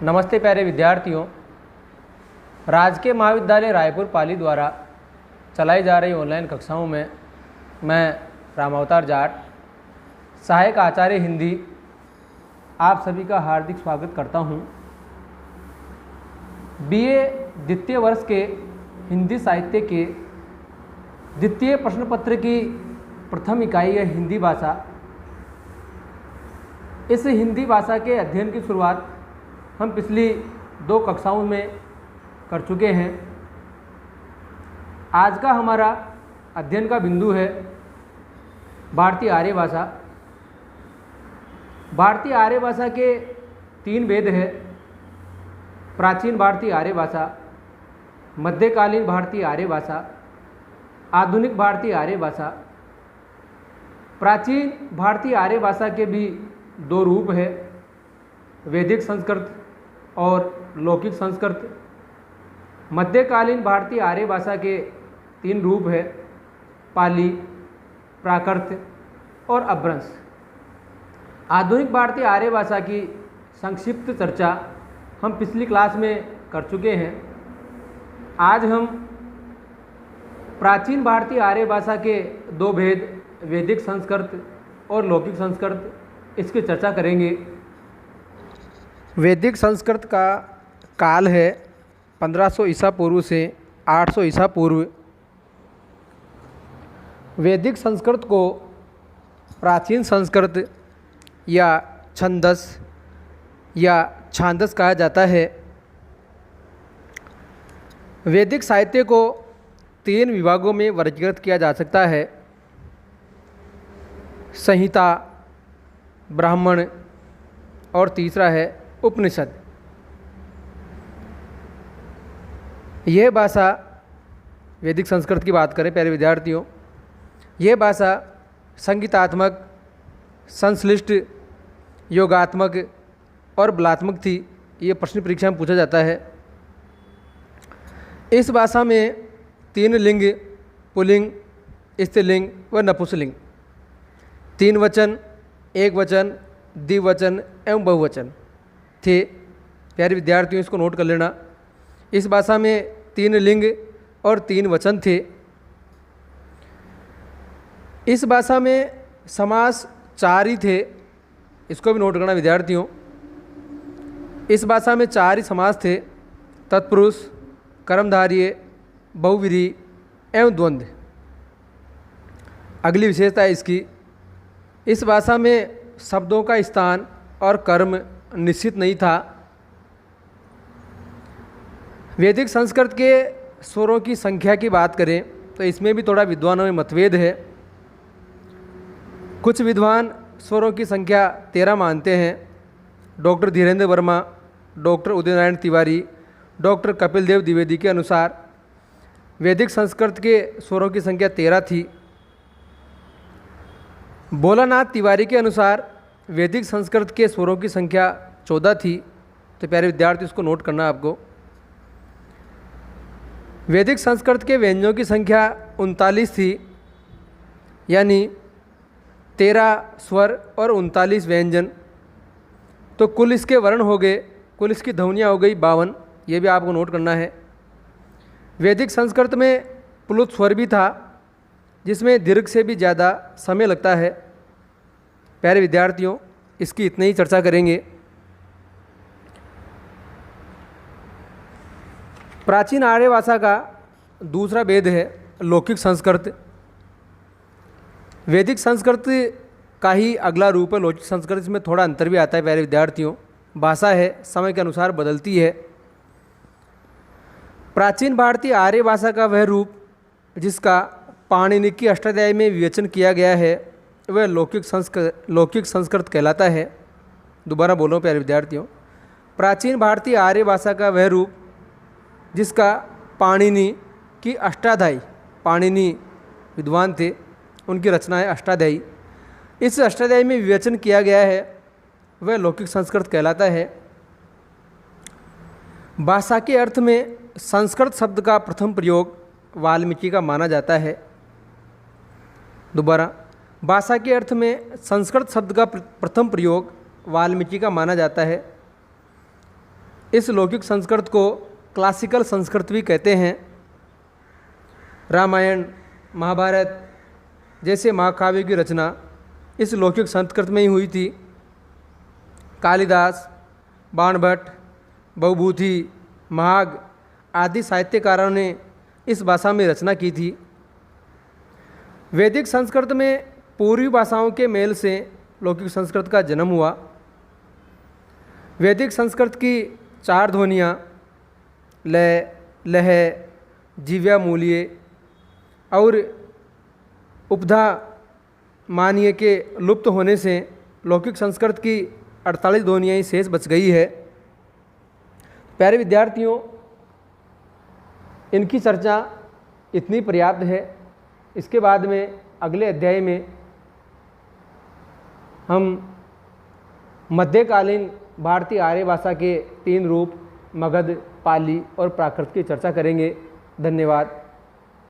नमस्ते प्यारे विद्यार्थियों। राजकीय महाविद्यालय रायपुर पाली द्वारा चलाई जा रही ऑनलाइन कक्षाओं में मैं रामावतार जाट, सहायक आचार्य हिंदी, आप सभी का हार्दिक स्वागत करता हूं। बीए द्वितीय वर्ष के हिंदी साहित्य के द्वितीय प्रश्न पत्र की प्रथम इकाई है हिंदी भाषा। इस हिंदी भाषा के अध्ययन की शुरुआत हम पिछली 2 कक्षाओं में कर चुके हैं। आज का हमारा अध्ययन का बिंदु है भारतीय आर्य भाषा। भारतीय आर्य भाषा के 3 भेद हैं: प्राचीन भारतीय आर्य भाषा, मध्यकालीन भारतीय आर्य भाषा, आधुनिक भारतीय आर्य भाषा। प्राचीन भारतीय आर्य भाषा के भी 2 रूप हैं, वैदिक संस्कृत और लौकिक संस्कृत। मध्यकालीन भारतीय आर्य भाषा के 3 रूप हैं, पाली, प्राकृत और अपभ्रंश। आधुनिक भारतीय आर्य भाषा की संक्षिप्त चर्चा हम पिछली क्लास में कर चुके हैं। आज हम प्राचीन भारतीय आर्य भाषा के 2 भेद, वैदिक संस्कृत और लौकिक संस्कृत, इसकी चर्चा करेंगे। वैदिक संस्कृत का काल है 1500 ईसा पूर्व से 800 ईसा पूर्व। वैदिक संस्कृत को प्राचीन संस्कृत या छंदस या छांदस कहा जाता है। वैदिक साहित्य को 3 विभागों में वर्गीकृत किया जा सकता है: संहिता, ब्राह्मण और तीसरा है उपनिषद। यह भाषा, वैदिक संस्कृत की बात करें प्यारे विद्यार्थियों, यह भाषा संगीतात्मक, संश्लिष्ट, योगात्मक और बलात्मक थी। ये प्रश्न परीक्षा में पूछा जाता है। इस भाषा में 3 लिंग, पुल्लिंग, स्त्रीलिंग व नपुंसकलिंग, 3 वचन, 1 वचन, द्विवचन एवं बहुवचन थे। प्यारे विद्यार्थियों, इसको नोट कर लेना। इस भाषा में 3 लिंग और 3 वचन थे। इस भाषा में समास 4 ही थे, इसको भी नोट करना विद्यार्थियों। इस भाषा में 4 ही समास थे: तत्पुरुष, कर्मधारय, बहुव्रीहि एवं द्वंद्व। अगली विशेषता है इसकी, इस भाषा में शब्दों का स्थान और कर्म निश्चित नहीं था। वैदिक संस्कृत के स्वरों की संख्या की बात करें तो इसमें भी थोड़ा विद्वानों में मतभेद है। कुछ विद्वान स्वरों की संख्या 13 मानते हैं। Doctor Dhirendra Verma, doctor Uday Narayan Tiwari, doctor Kapil Dev Dwivedi के अनुसार वैदिक संस्कृत के स्वरों की संख्या 13 थी। भोलानाथ तिवारी के अनुसार वैदिक संस्कृत के स्वरों की संख्या 14 थी। तो प्यारे विद्यार्थी, इसको नोट करना आपको। वैदिक संस्कृत के व्यंजनों की संख्या 39 थी, यानी 13 स्वर और 39 व्यंजन। तो कुल इसके वर्ण हो गए, कुल इसकी ध्वनियाँ हो गई 52। ये भी आपको नोट करना है। वैदिक संस्कृत में प्लुत स्वर भी था, जिसमें दीर्घ से भी ज़्यादा समय लगता है। प्यारे विद्यार्थियों, इसकी इतनी ही चर्चा करेंगे। प्राचीन आर्य भाषा का दूसरा भेद है लौकिक संस्कृत। वैदिक संस्कृत का ही अगला रूप है लौकिक संस्कृत। इसमें थोड़ा अंतर भी आता है प्यारे विद्यार्थियों। भाषा है, समय के अनुसार बदलती है। प्राचीन भारतीय आर्य भाषा का वह रूप जिसका पाणिनि की अष्टाध्यायी में विवेचन किया गया है, वह लौकिक संस्कृत कहलाता है। दोबारा बोलो प्यारे विद्यार्थियों, प्राचीन भारतीय आर्य भाषा का वह रूप जिसका पाणिनि की अष्टाध्यायी, पाणिनि विद्वान थे, उनकी रचना है अष्टाध्यायी, इस अष्टाध्यायी में विवेचन किया गया है, वह लौकिक संस्कृत कहलाता है। भाषा के अर्थ में संस्कृत शब्द का प्रथम प्रयोग वाल्मीकि का माना जाता है। दोबारा, भाषा के अर्थ में संस्कृत शब्द का प्रथम प्रयोग वाल्मीकि का माना जाता है। इस लौकिक संस्कृत को क्लासिकल संस्कृत भी कहते हैं। रामायण, महाभारत जैसे महाकाव्य की रचना इस लौकिक संस्कृत में ही हुई थी। कालिदास, बाणभट्ट, भवभूति, महाग आदि साहित्यकारों ने इस भाषा में रचना की थी। वैदिक संस्कृत में पूर्वी भाषाओं के मेल से लौकिक संस्कृत का जन्म हुआ। वैदिक संस्कृत की 4 ध्वनियाँ लय, लह, जीव्या, मूल्य और उपधा मानीय के लुप्त होने से लौकिक संस्कृत की 48 ध्वनियाँ ही शेष बच गई है। प्यारे विद्यार्थियों, इनकी चर्चा इतनी पर्याप्त है। इसके बाद में अगले अध्याय में हम मध्यकालीन भारतीय आर्य भाषा के 3 रूप मगध, पाली और प्राकृत की चर्चा करेंगे। धन्यवाद।